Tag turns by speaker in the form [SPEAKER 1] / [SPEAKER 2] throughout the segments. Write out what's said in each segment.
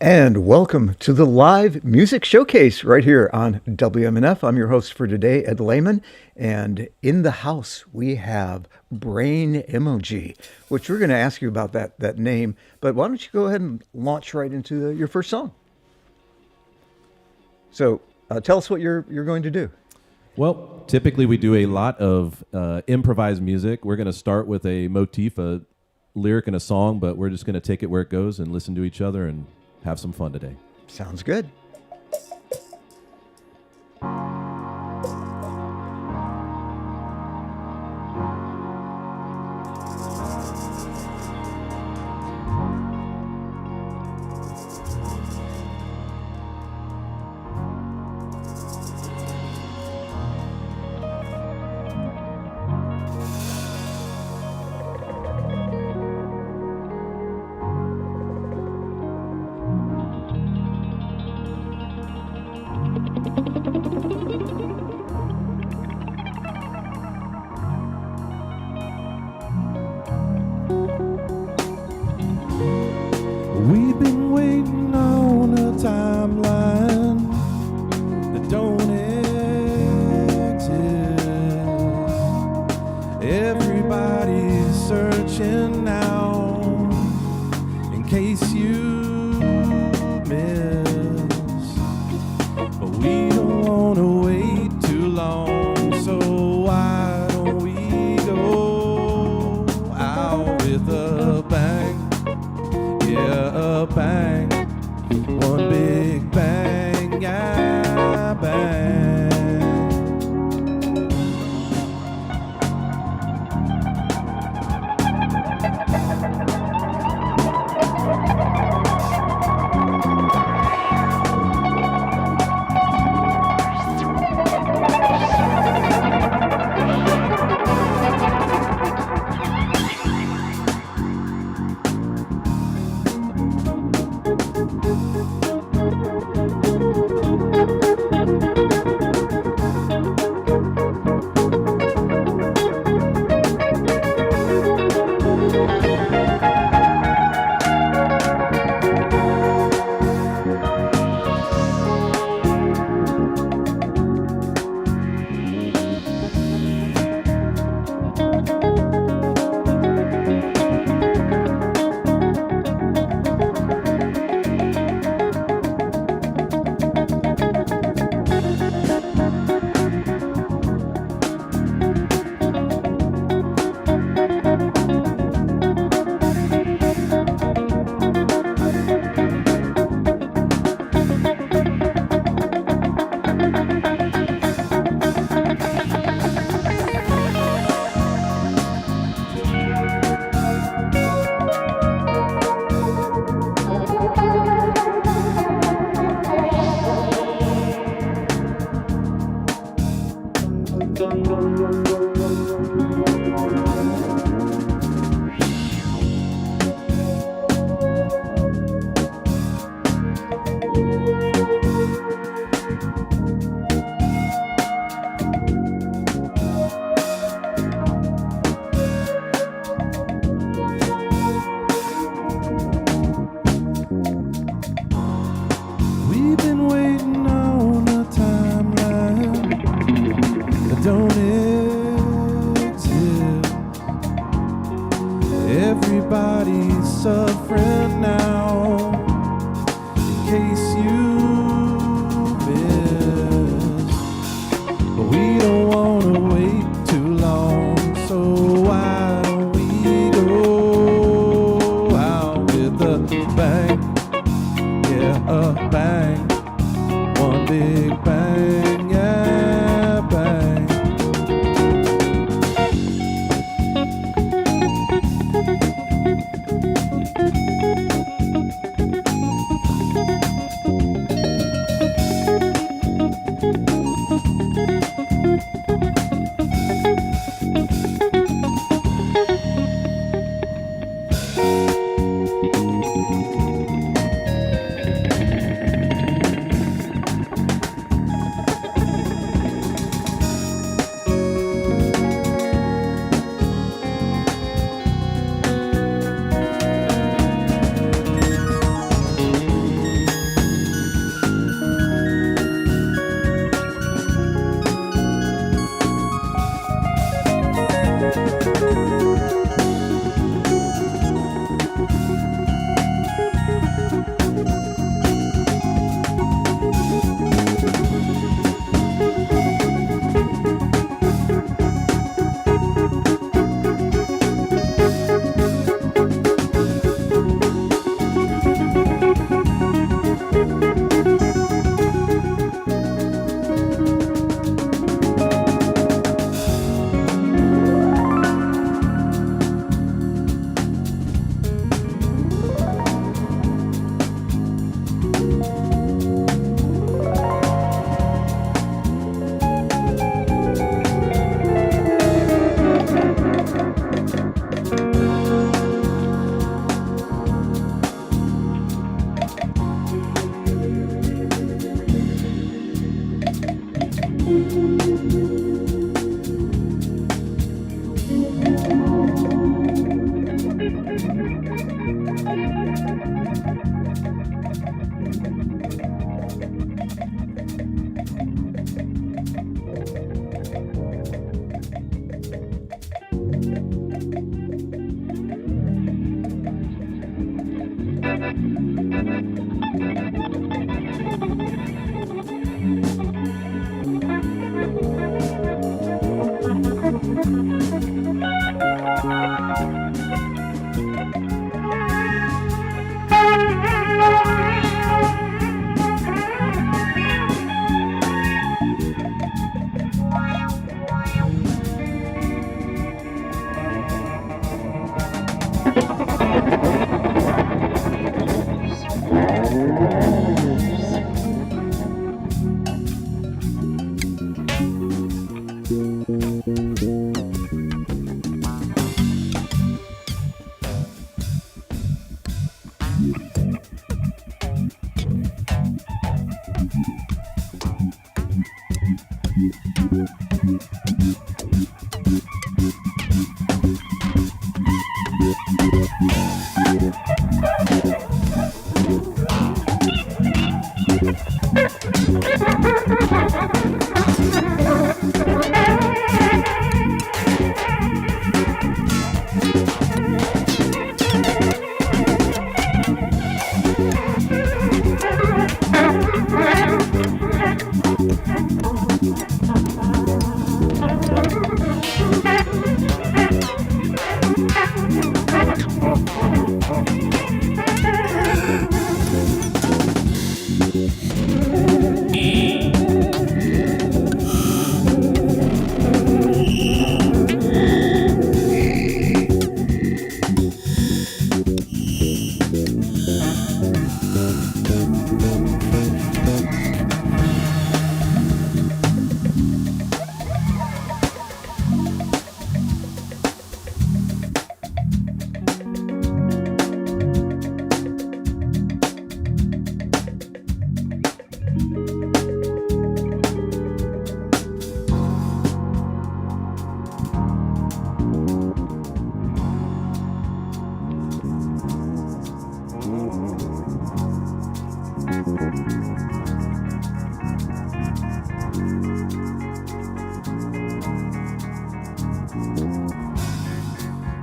[SPEAKER 1] And welcome to the live music showcase right here on WMNF. I'm your host for today, Ed Lehman. And in the house, we have Brain Emoji, which we're going to ask you about that name. But why don't you go ahead and launch right into your first song? So tell us what you're going to do.
[SPEAKER 2] Well, typically we do a lot of improvised music. We're going to start with a motif, a lyric in a song, but we're just going to take it where it goes and listen to each other and have some fun today.
[SPEAKER 1] Sounds good.
[SPEAKER 2] We've been waiting on a timeline that don't exist. Everybody's searching now in case you miss. But we don't want to wait too long, so why don't we go out with a bang? Yeah, a bang, one big bang, yeah, bang. We've been waiting on a timeline that don't exist. Everybody's suffering now in case you miss. But we don't want to wait too long, so why don't we go out with a bang? Yeah, a bang, one big bang, yeah, bang.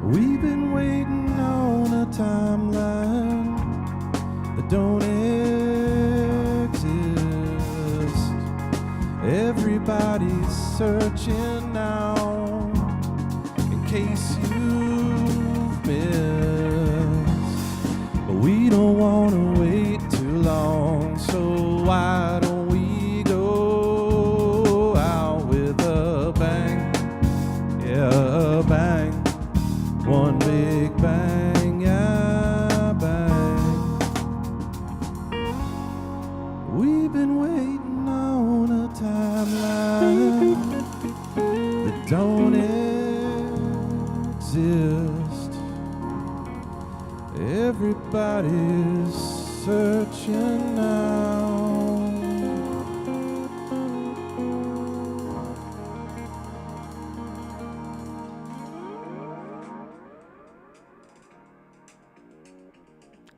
[SPEAKER 2] We've been waiting on a timeline that don't exist. Everybody's searching now in case you've missed. But we don't want to wait too long, so why don't we go out with a bang? Yeah, a bang. One big bang, yeah, bang. We've been waiting on a timeline that don't exist. Everybody's searching now.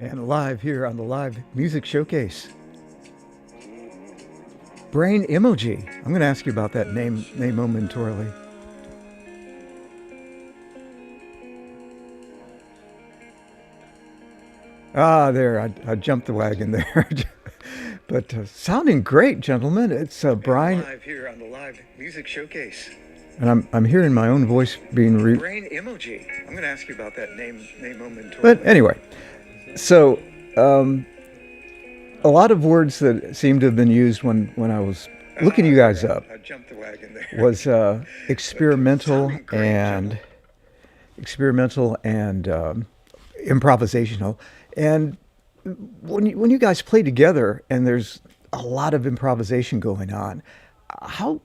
[SPEAKER 1] And live here on the Live Music Showcase. Brain Emoji. I'm going to ask you about that name momentarily. Ah, there. I jumped the wagon there. But sounding great, gentlemen. It's Brian.
[SPEAKER 3] Live here on the Live Music Showcase.
[SPEAKER 1] And I'm hearing my own voice being
[SPEAKER 3] Brain Emoji. I'm going to ask you about that name momentarily.
[SPEAKER 1] But anyway, so a lot of words that seem to have been used when I was looking you guys up
[SPEAKER 3] I jumped the wagon there.
[SPEAKER 1] was experimental and improvisational. And when you guys play together and there's a lot of improvisation going on, how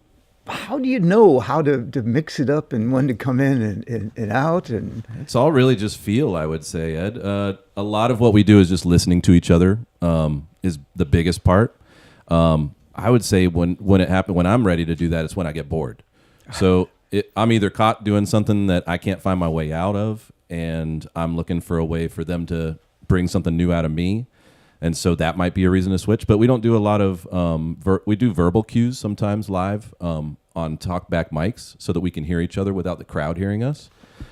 [SPEAKER 1] do you know how to mix it up and when to come in and out? And
[SPEAKER 2] It's all really just feel, I would say, Ed. A lot of what we do is just listening to each other is the biggest part. I would say when I'm ready to do that, it's when I get bored. So I'm either caught doing something that I can't find my way out of, and I'm looking for a way for them to bring something new out of me. And so that might be a reason to switch. But we don't do a lot of we do verbal cues sometimes live on talkback mics so that we can hear each other without the crowd hearing us.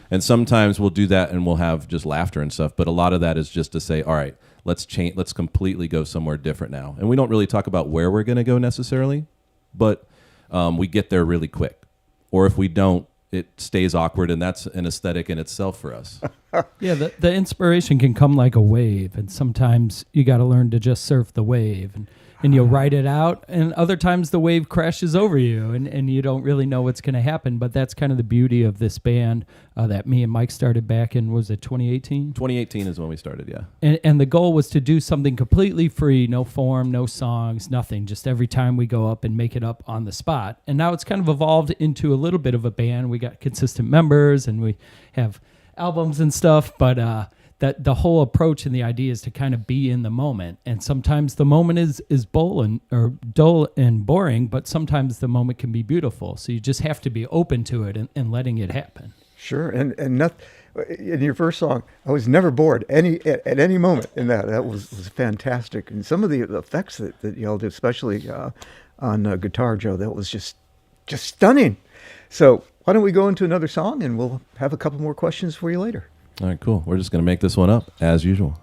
[SPEAKER 2] And sometimes we'll do that and we'll have just laughter and stuff. But a lot of that is just to say, all right, let's change. Let's completely go somewhere different now. And we don't really talk about where we're going to go necessarily, but we get there really quick. Or if we don't, it stays awkward, and that's an aesthetic in itself for us.
[SPEAKER 4] Yeah, the inspiration can come like a wave, and sometimes you got to learn to just surf the wave, and you'll ride it out, and other times the wave crashes over you, and you don't really know what's going to happen. But that's kind of the beauty of this band that me and Mike started back in, was it 2018?
[SPEAKER 2] 2018 is when we started, yeah.
[SPEAKER 4] And the goal was to do something completely free, no form, no songs, nothing. Just every time we go up and make it up on the spot. And now it's kind of evolved into a little bit of a band. We got consistent members and we have albums and stuff, but that the whole approach and the idea is to kind of be in the moment. And sometimes the moment is dull and boring, but sometimes the moment can be beautiful. So you just have to be open to it and letting it happen.
[SPEAKER 1] Sure, and not in your first song, I was never bored at any moment in that. That was fantastic, and some of the effects that y'all did, especially on guitar, Joe, that was just stunning. So why don't we go into another song, and we'll have a couple more questions for you later.
[SPEAKER 2] All right, cool. We're just going to make this one up as usual.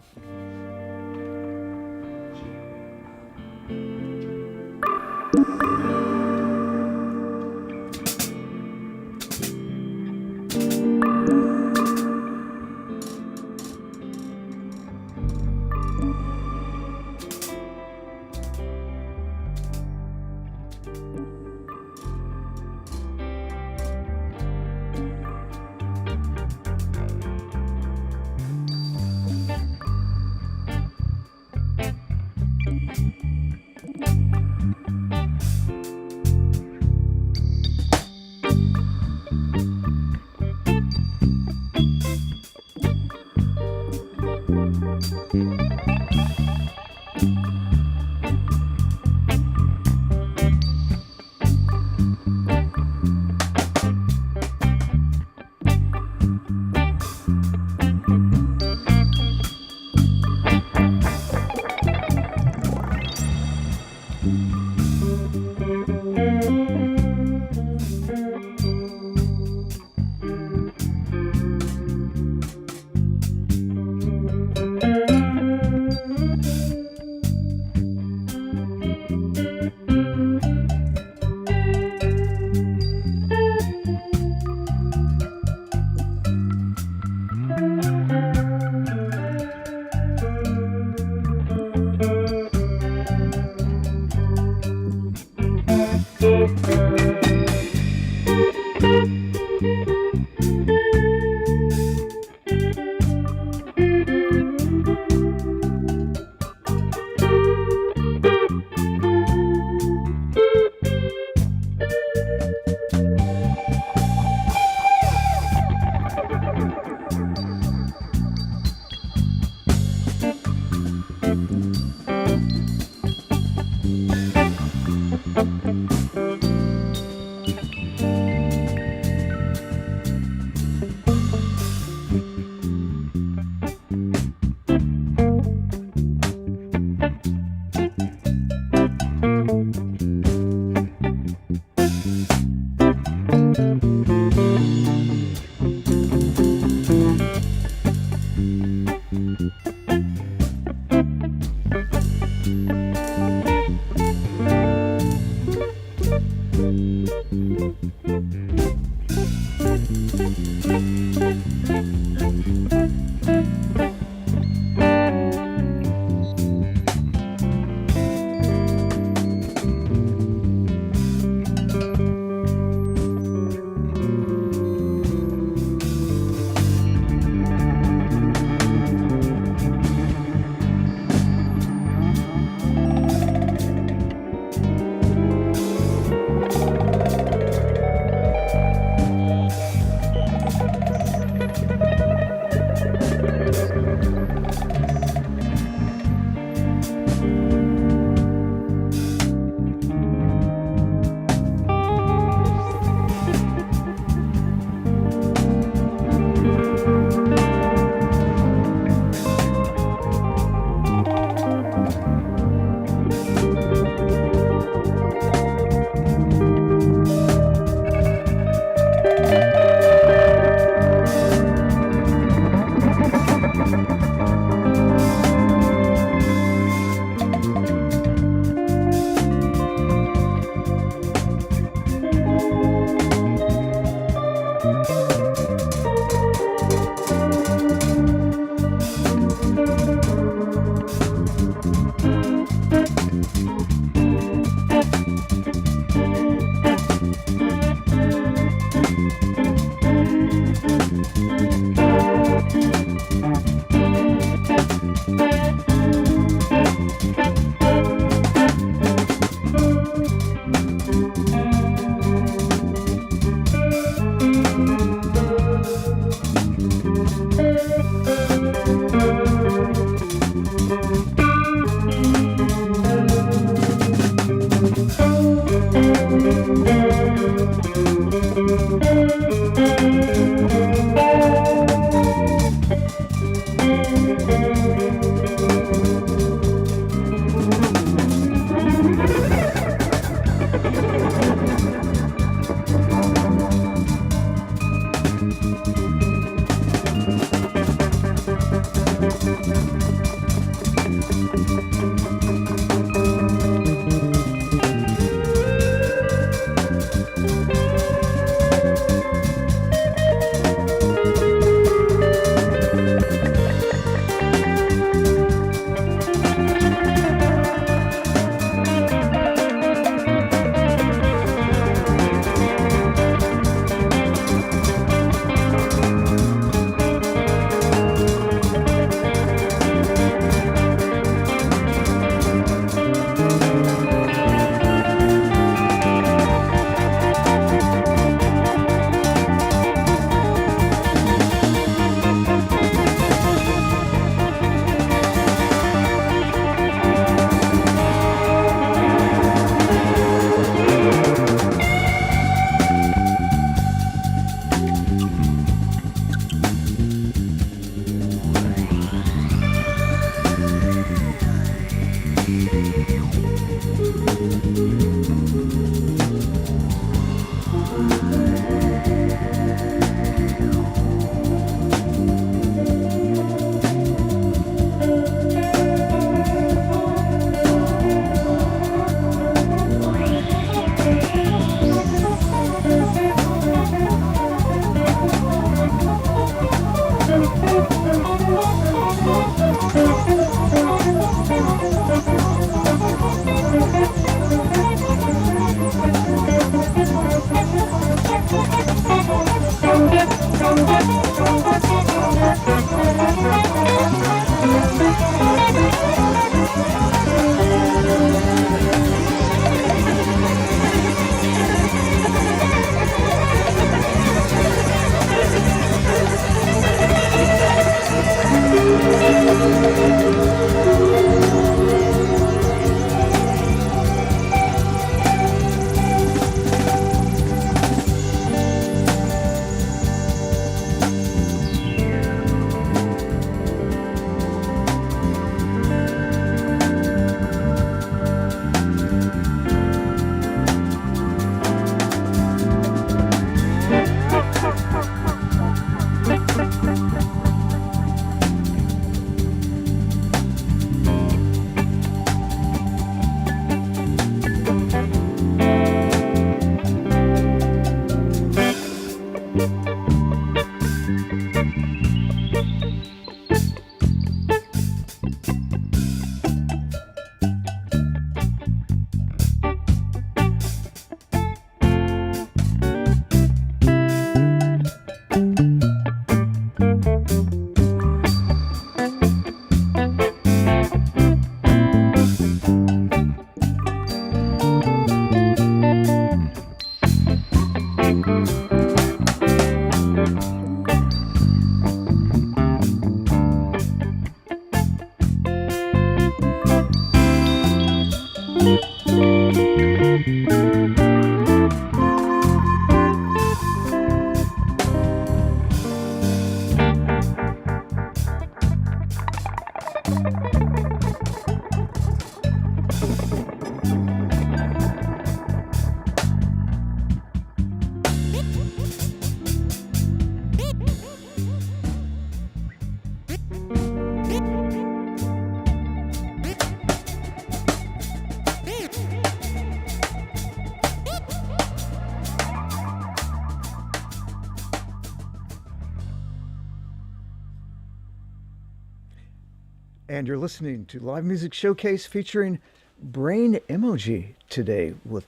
[SPEAKER 1] And you're listening to Live Music Showcase featuring Brain Emoji today with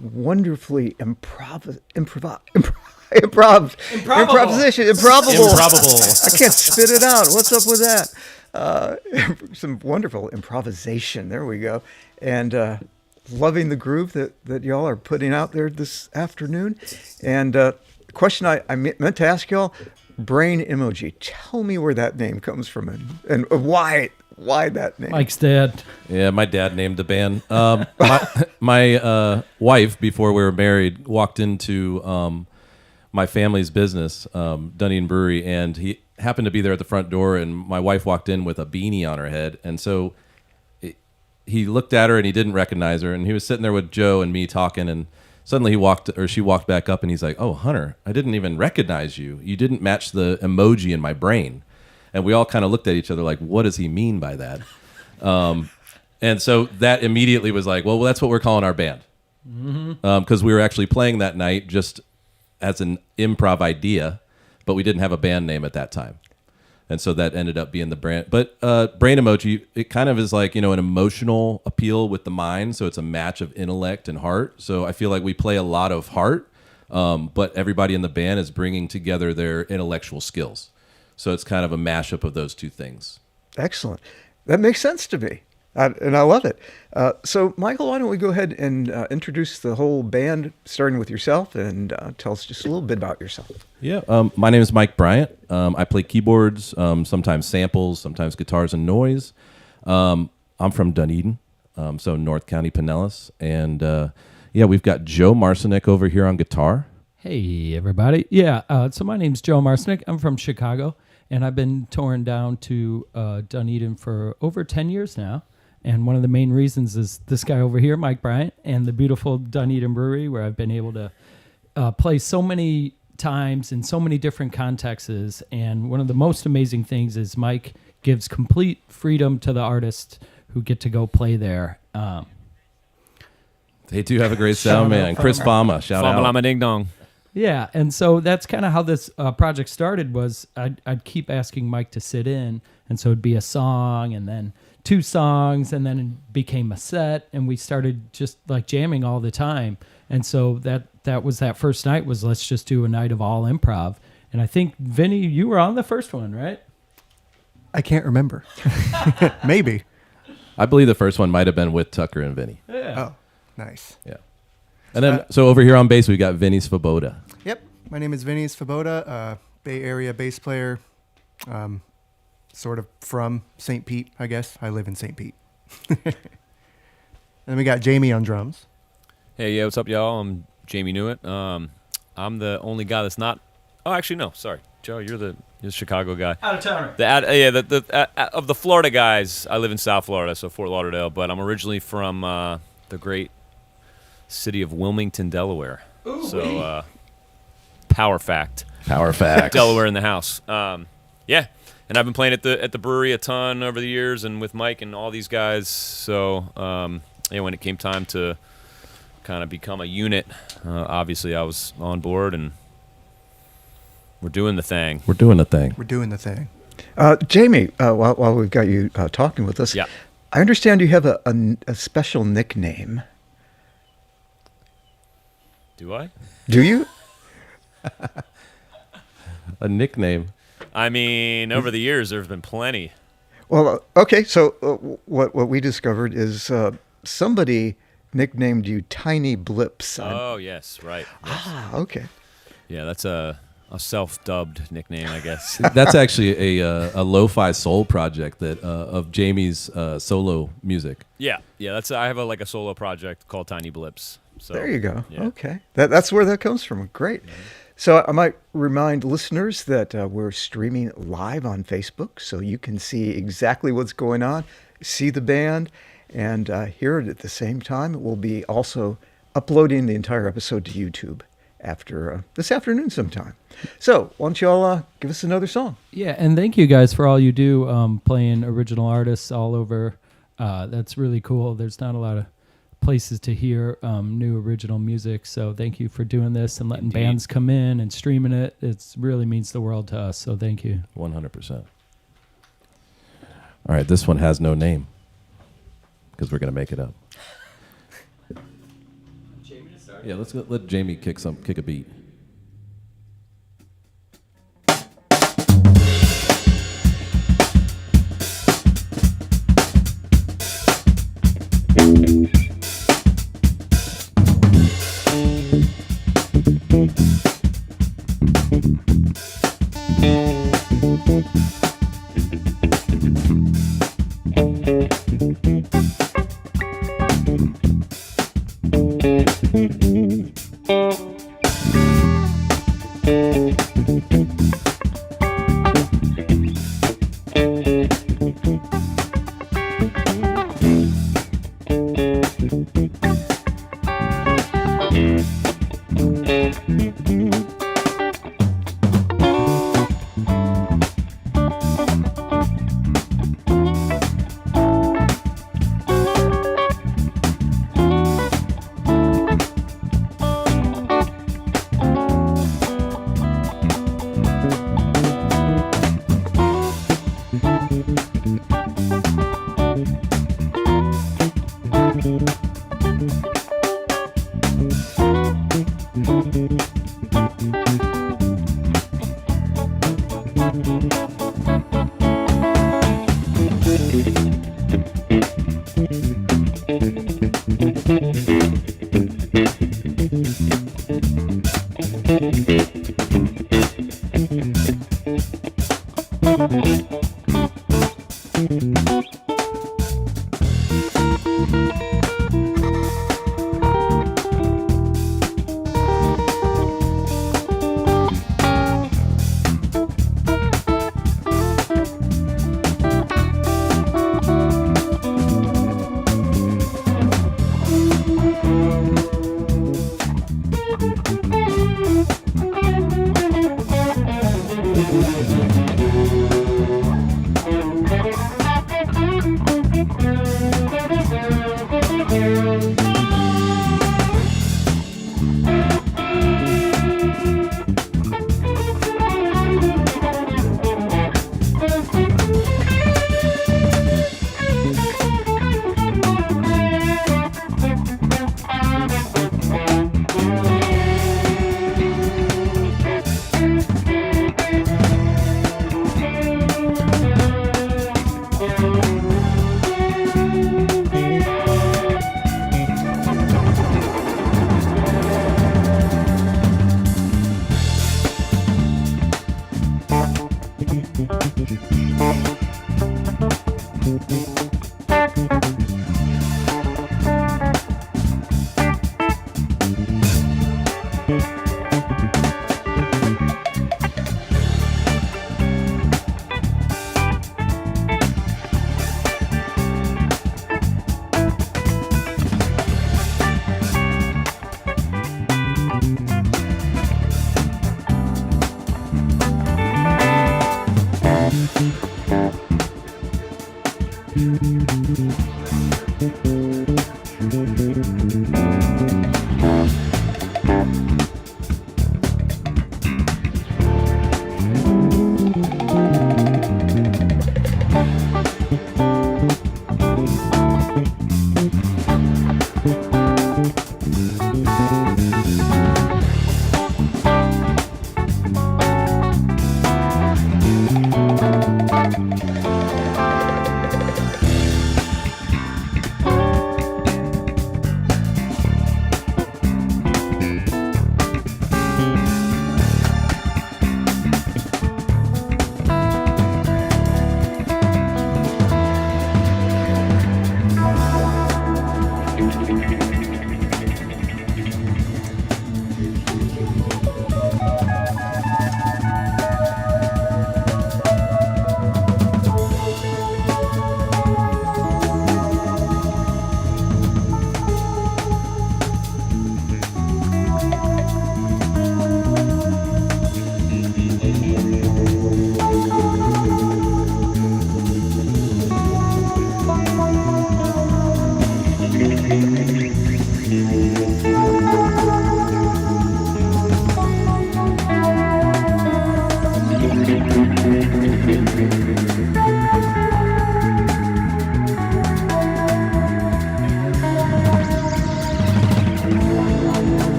[SPEAKER 1] wonderfully improvisation, improbable. I can't spit it out. What's up with that? Some wonderful improvisation. There we go. And loving the groove that y'all are putting out there this afternoon. And the question I meant to ask y'all, Brain Emoji. Tell me where that name comes from and why that name.
[SPEAKER 4] Mike's dad.
[SPEAKER 2] Yeah, my dad named the band. My wife, before we were married, walked into my family's business, Dunedin Brewery, and he happened to be there at the front door, and my wife walked in with a beanie on her head, and so he looked at her and he didn't recognize her, and he was sitting there with Joe and me talking, and suddenly she walked back up, and he's like, "Oh, Hunter, I didn't even recognize you. You didn't match the emoji in my brain." And we all kind of looked at each other like, what does he mean by that? And so that immediately was like, well, that's what we're calling our band. Because we were actually playing that night just as an improv idea, but we didn't have a band name at that time. And so that ended up being the brand. But Brain Emoji, it kind of is like, an emotional appeal with the mind. So it's a match of intellect and heart. So I feel like we play a lot of heart, but everybody in the band is bringing together their intellectual skills. So it's kind of a mashup of those two things.
[SPEAKER 1] Excellent. That makes sense to me. And I love it. So, Michael, why don't we go ahead and introduce the whole band, starting with yourself, and tell us just a little bit about yourself.
[SPEAKER 2] Yeah, my name is Mike Bryant. I play keyboards, sometimes samples, sometimes guitars and noise. I'm from Dunedin, so North County, Pinellas. And, we've got Joe Marcinek over here on guitar.
[SPEAKER 4] Hey, everybody. Yeah, so my name's Joe Marcinek. I'm from Chicago, and I've been touring down to Dunedin for over 10 years now. And one of the main reasons is this guy over here, Mike Bryant, and the beautiful Dunedin Brewery, where I've been able to play so many times in so many different contexts. And one of the most amazing things is Mike gives complete freedom to the artists who get to go play there.
[SPEAKER 2] They do have a great sound, man. Chris Fama, shout out.
[SPEAKER 5] Fama ding dong.
[SPEAKER 4] Yeah, and so that's kind of how this project started. Was I'd keep asking Mike to sit in, and so it'd be a song, and then 2 songs, and then it became a set, and we started just like jamming all the time. And so that was that first night was, let's just do a night of all improv. And I think, Vinny, you were on the first one, right?
[SPEAKER 6] I can't remember. Maybe.
[SPEAKER 2] I believe the first one might have been with Tucker and Vinny.
[SPEAKER 4] Yeah.
[SPEAKER 6] Oh, nice.
[SPEAKER 2] Yeah. And then, so over here on bass, we got Vinny Svoboda.
[SPEAKER 6] Yep. My name is Vinny Svoboda, Bay Area bass player. Sort of from St. Pete, I guess. I live in St. Pete. And then we got Jamie on drums.
[SPEAKER 5] Hey, yeah, what's up, y'all? I'm Jamie Newitt. I'm the only guy that's not. Oh, actually, no. Sorry, Joe, you're the Chicago guy.
[SPEAKER 4] Out of towner.
[SPEAKER 5] Of the Florida guys, I live in South Florida, so Fort Lauderdale. But I'm originally from the great city of Wilmington, Delaware.
[SPEAKER 4] Ooh,
[SPEAKER 5] so, power fact.
[SPEAKER 2] Power facts.
[SPEAKER 5] Delaware in the house. Yeah. And I've been playing at the brewery a ton over the years, and with Mike and all these guys. So, when it came time to kind of become a unit, obviously I was on board, and we're doing the thing.
[SPEAKER 2] We're doing the thing.
[SPEAKER 6] We're doing the thing.
[SPEAKER 1] Jamie, while we've got you talking with us,
[SPEAKER 5] Yeah.
[SPEAKER 1] I understand you have a special nickname.
[SPEAKER 5] Do I?
[SPEAKER 1] Do you?
[SPEAKER 2] A nickname.
[SPEAKER 5] I mean, over the years, there's been plenty.
[SPEAKER 1] Well, okay. So what we discovered is somebody nicknamed you Tiny Blips.
[SPEAKER 5] Oh, yes, right. Yes.
[SPEAKER 1] Okay.
[SPEAKER 5] Yeah, that's a self-dubbed nickname, I guess.
[SPEAKER 2] That's actually a lo-fi soul project that of Jamie's solo music.
[SPEAKER 5] Yeah. I have a solo project called Tiny Blips. So
[SPEAKER 1] There you go.
[SPEAKER 5] yeah.
[SPEAKER 1] Okay. That's where that comes from. Great. So I might remind listeners that we're streaming live on Facebook, so you can see exactly what's going on, see the band, and hear it at the same time. We'll be also uploading the entire episode to YouTube after this afternoon sometime. So why don't you all give us another song?
[SPEAKER 4] Yeah, and thank you guys for all you do, playing original artists all over. That's really cool. There's not a lot of places to hear new original music, so thank you for doing this and letting bands come in and streaming it. It really means the world to us, so thank you.
[SPEAKER 2] 100%. All right, this one has no name because we're going to make it up.
[SPEAKER 4] Jamie to start?
[SPEAKER 2] Yeah, let Jamie kick a beat.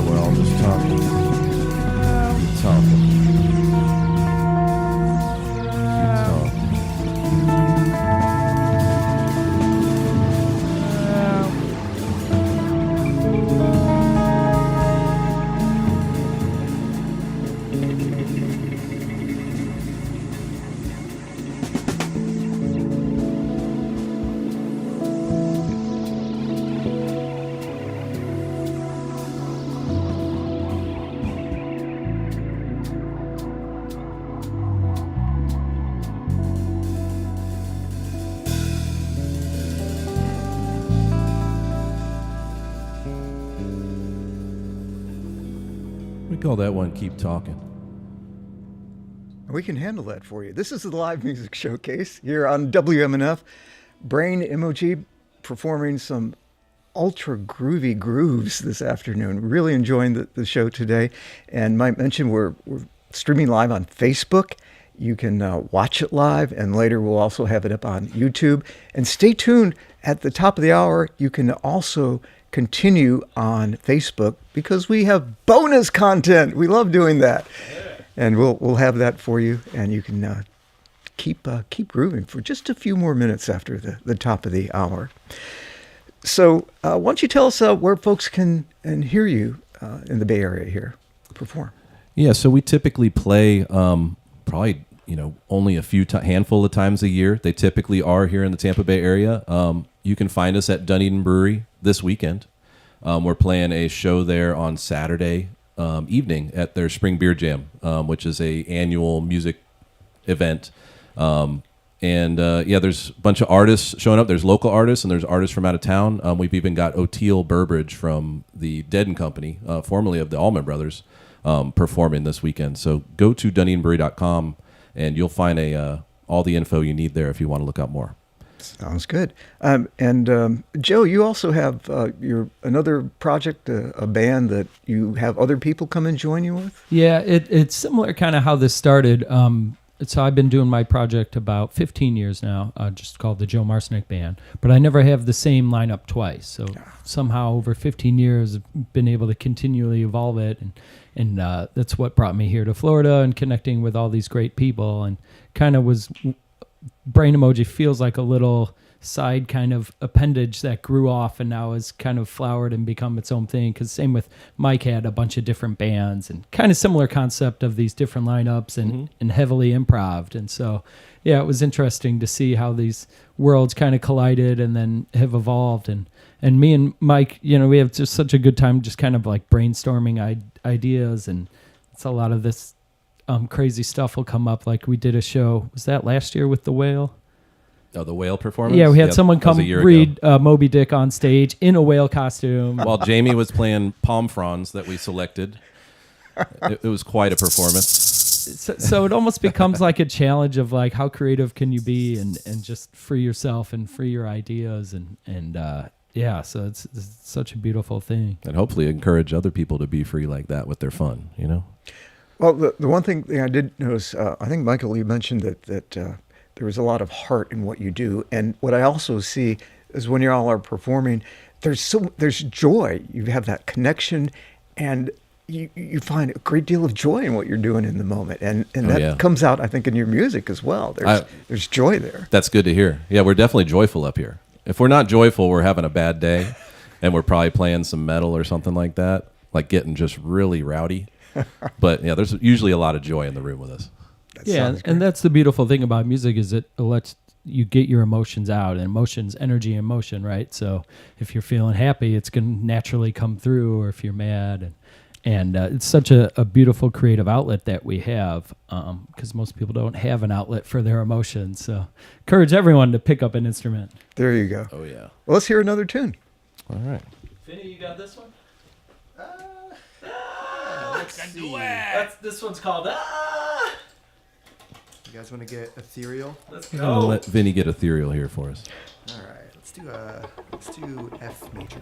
[SPEAKER 2] we're all just talking. Keep talking. Keep talking. We call that one Keep Talking.
[SPEAKER 1] We can handle that for you. This is the live music showcase here on WMNF. Brain Emoji performing some ultra groovy grooves this afternoon. Really enjoying the show today. And might mention we're streaming live on Facebook. You can watch it live, and later we'll also have it up on YouTube. And stay tuned at the top of the hour. You can also continue on Facebook because we have bonus content. We love doing that. And we'll have that for you, and you can keep grooving for just a few more minutes after the top of the hour. So why don't you tell us where folks can and hear you in the Bay Area here perform?
[SPEAKER 2] Yeah, so we typically play probably only a handful of times a year. They typically are here in the Tampa Bay area. You can find us at Dunedin Brewery this weekend. We're playing a show there on Saturday evening at their Spring Beer Jam, which is a annual music event. There's a bunch of artists showing up. There's local artists and there's artists from out of town. We've even got Oteil Burbridge from the Dead & Company, formerly of the Allman Brothers, performing this weekend. So go to DunedinBrewery.com and you'll find all the info you need there if you want to look up more.
[SPEAKER 1] Sounds good. Joe, you also have your another project, a band that you have other people come and join you with?
[SPEAKER 4] Yeah, it's similar kind of how this started. So I've been doing my project about 15 years now, just called the Joe Marcinek Band. But I never have the same lineup twice. So somehow over 15 years, I've been able to continually evolve it. And that's what brought me here to Florida and connecting with all these great people. And kind of was... Brain Emoji feels like a little side kind of appendage that grew off and now has kind of flowered and become its own thing. Because same with Mike had a bunch of different bands and kind of similar concept of these different lineups and heavily improv'd. And so, yeah, it was interesting to see how these worlds kind of collided and then have evolved. And me and Mike, we have just such a good time just kind of like brainstorming ideas, and it's a lot of this crazy stuff will come up. Like we did a show, was that last year with the Whale?
[SPEAKER 2] Oh, the Whale performance?
[SPEAKER 4] Yeah, we had someone come read Moby Dick on stage in a whale costume.
[SPEAKER 2] While Jamie was playing palm fronds that we selected. It was quite a performance.
[SPEAKER 4] So it almost becomes like a challenge of like how creative can you be and just free yourself and free your ideas so it's such a beautiful thing.
[SPEAKER 2] And hopefully encourage other people to be free like that with their fun,
[SPEAKER 1] Well, the one thing I did notice, I think, Michael, you mentioned that there was a lot of heart in what you do. And what I also see is when you all are performing, there's joy. You have that connection, and you find a great deal of joy in what you're doing in the moment. And that comes out, I think, in your music as well. There's joy there.
[SPEAKER 2] That's good to hear. Yeah, we're definitely joyful up here. If we're not joyful, we're having a bad day, and we're probably playing some metal or something like that, like getting just really rowdy. But yeah, there's usually a lot of joy in the room with us.
[SPEAKER 4] And that's the beautiful thing about music is it lets you get your emotions out, and emotions, energy, and motion, right? So if you're feeling happy, it's going to naturally come through, or if you're mad, and it's such a beautiful creative outlet that we have, because most people don't have an outlet for their emotions. So encourage everyone to pick up an instrument.
[SPEAKER 1] There you go.
[SPEAKER 2] Oh yeah.
[SPEAKER 1] Well, let's hear another tune.
[SPEAKER 2] All right.
[SPEAKER 4] Vinny, you got this one? This one's called
[SPEAKER 6] You guys want to get ethereal?
[SPEAKER 4] Let's
[SPEAKER 2] I'm gonna
[SPEAKER 4] go.
[SPEAKER 2] let Vinny get ethereal here for us.
[SPEAKER 6] All right, let's do F major.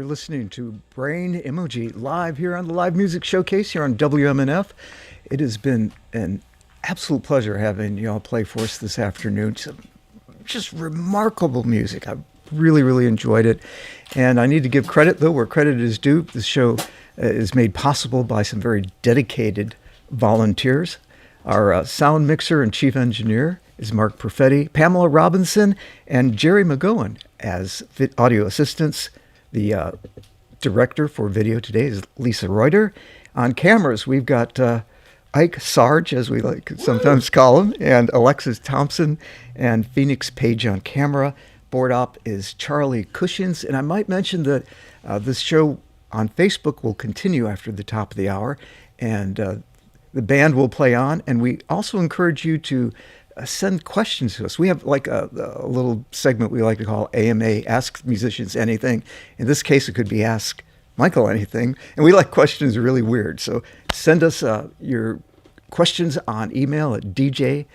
[SPEAKER 1] You're listening to Brain Emoji live here on the Live Music Showcase here on WMNF. It has been an absolute pleasure having y'all play for us this afternoon. Just remarkable music. I really, really enjoyed it. And I need to give credit, though, where credit is due. This show is made possible by some very dedicated volunteers. Our sound mixer and chief engineer is Mark Perfetti, Pamela Robinson, and Jerry McGowan as audio assistants. The director for video today is Lisa Reuter. On cameras, we've got Ike Sarge, as we like to sometimes call him, and Alexis Thompson and Phoenix Page on camera. Board op is Charlie Cushins. And I might mention that this show on Facebook will continue after the top of the hour, and the band will play on. And we also encourage you to send questions to us. We have like a little segment we like to call AMA, Ask Musicians Anything. In this case, it could be Ask Michael Anything. And we like questions really weird. So send us your questions on email at dj@wmnf.org.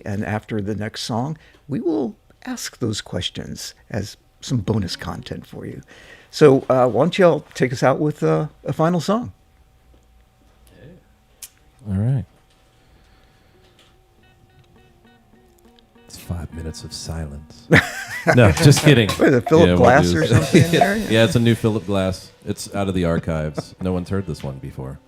[SPEAKER 1] And after the next song, we will ask those questions as some bonus content for you. So why don't y'all take us out with a final song?
[SPEAKER 2] All right. It's 5 minutes of silence. No, just kidding.
[SPEAKER 1] What is it, Philip Glass or something in there?
[SPEAKER 2] Yeah, it's a new Philip Glass. It's out of the archives. No one's heard this one before.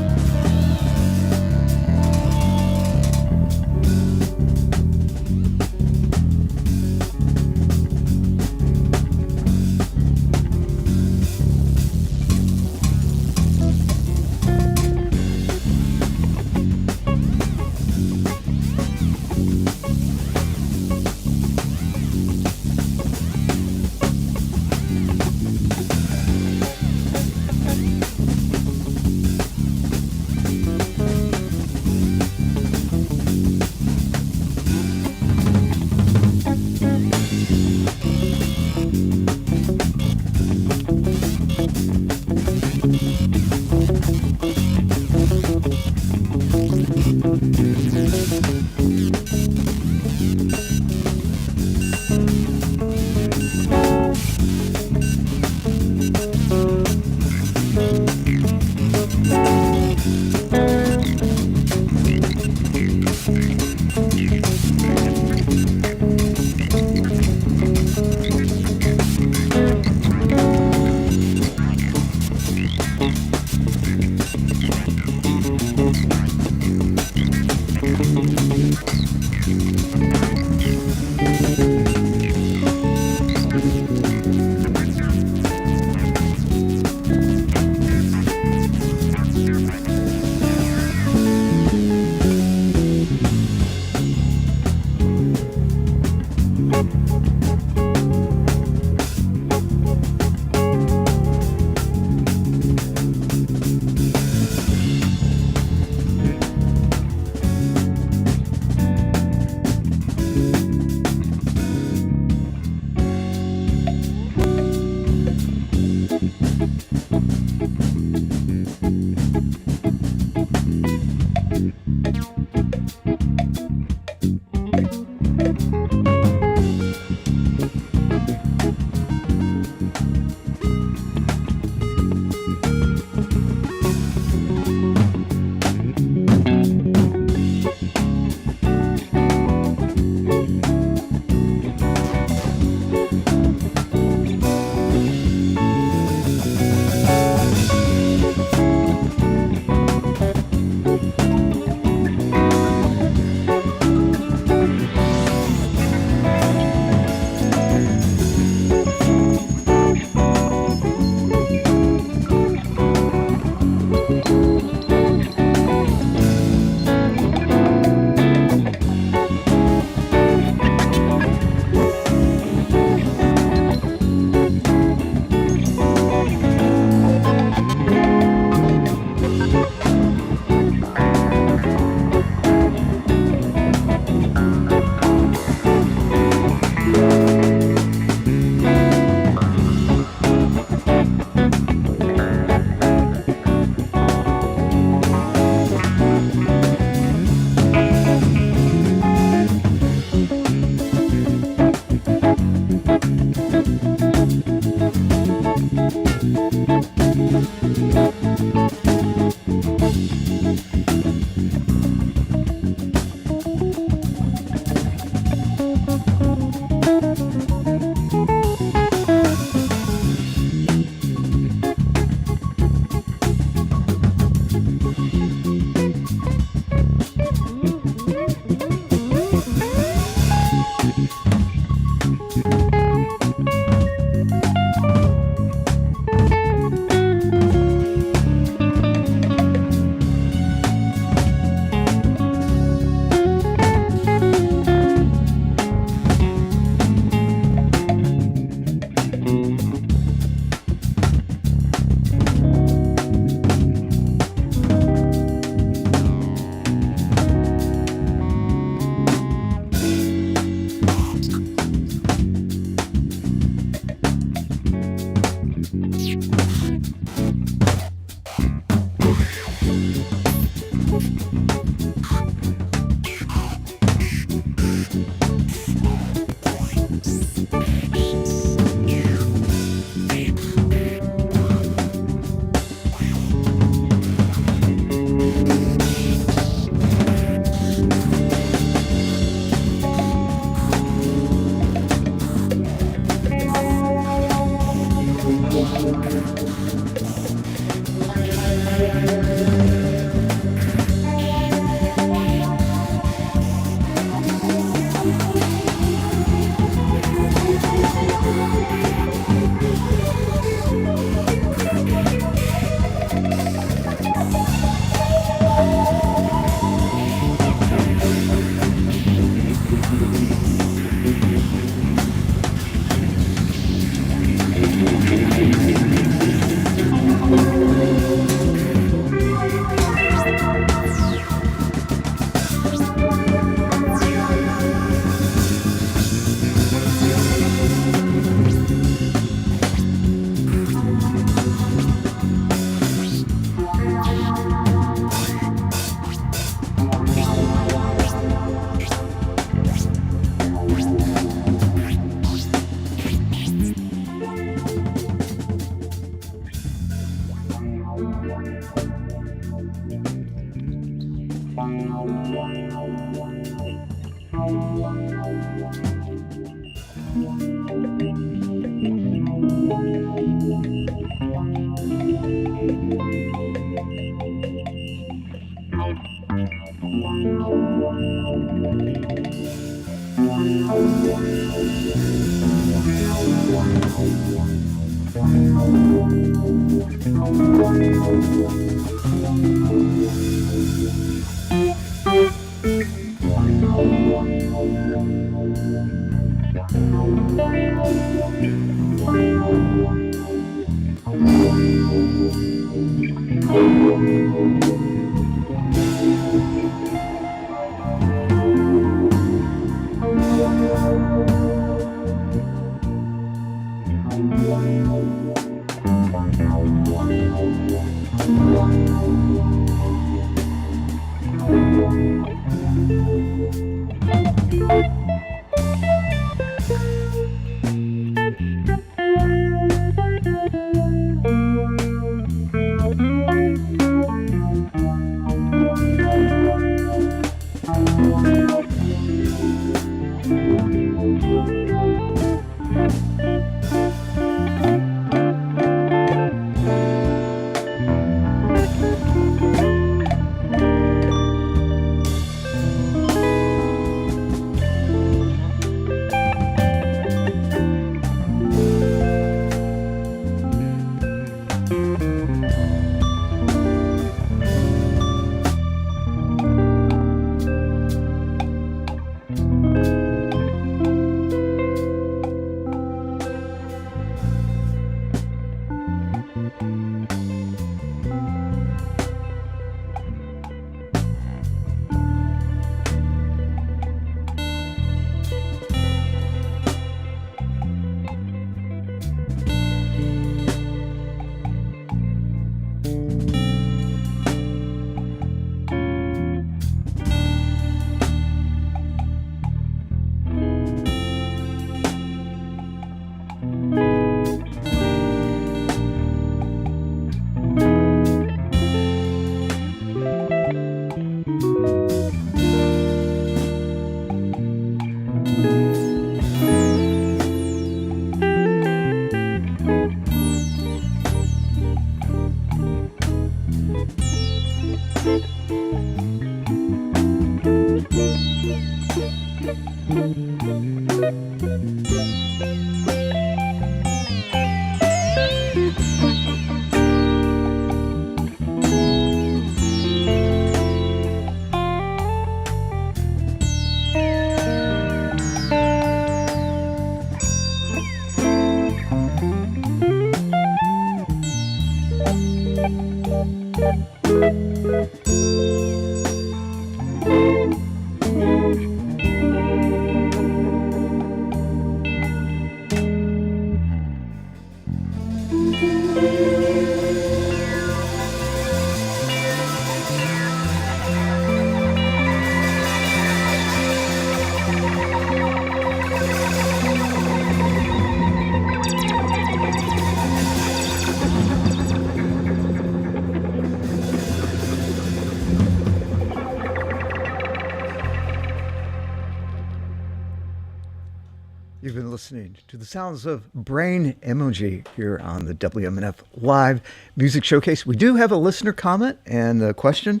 [SPEAKER 1] You've been listening to the sounds of Brain Emoji here on the WMNF Live Music Showcase. We do have a listener comment and a question.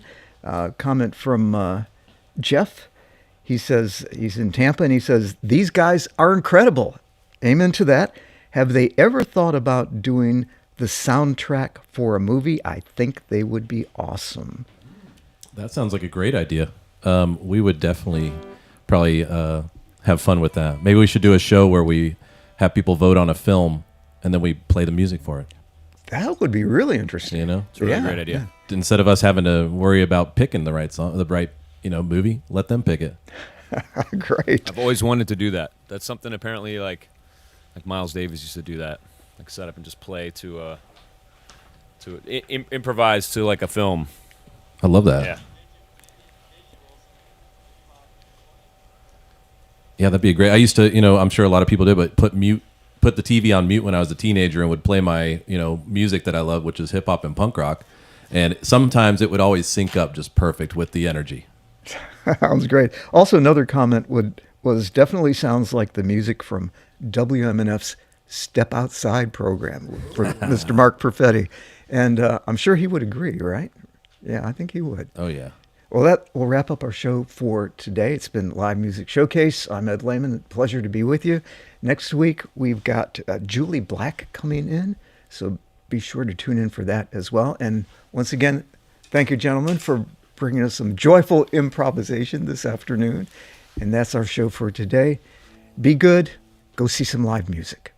[SPEAKER 1] Comment from Jeff. He says he's in Tampa and he says, "These guys are incredible." Amen to that. Have they ever thought about doing the soundtrack for a movie? I think they would be awesome.
[SPEAKER 2] That sounds like a great idea. We would definitely probably have fun with that. Maybe we should do a show where we have people vote on a film and then we play the music for it.
[SPEAKER 1] That would be really interesting.
[SPEAKER 2] You know,
[SPEAKER 5] It's a really great idea.
[SPEAKER 2] instead of us having to worry about picking the right song, the right movie, let them pick it.
[SPEAKER 1] Great.
[SPEAKER 5] I've always wanted to do that. That's something apparently like Miles Davis used to do that, like set up and just play to improvise to like a film.
[SPEAKER 2] I love that.
[SPEAKER 5] Yeah.
[SPEAKER 2] Yeah, that'd be great. I used to, I'm sure a lot of people did, but put the TV on mute when I was a teenager and would play my, music that I love, which is hip hop and punk rock. And sometimes it would always sync up just perfect with the energy.
[SPEAKER 1] Sounds great. Also, another comment was definitely sounds like the music from WMNF's Step Outside program for Mr. Mark Perfetti. And I'm sure he would agree, right? Yeah, I think he would.
[SPEAKER 2] Oh yeah.
[SPEAKER 1] Well, that will wrap up our show for today. It's been Live Music Showcase. I'm Ed Lehman. Pleasure to be with you. Next week, we've got Julie Black coming in, so be sure to tune in for that as well. And once again, thank you, gentlemen, for bringing us some joyful improvisation this afternoon. And that's our show for today. Be good. Go see some live music.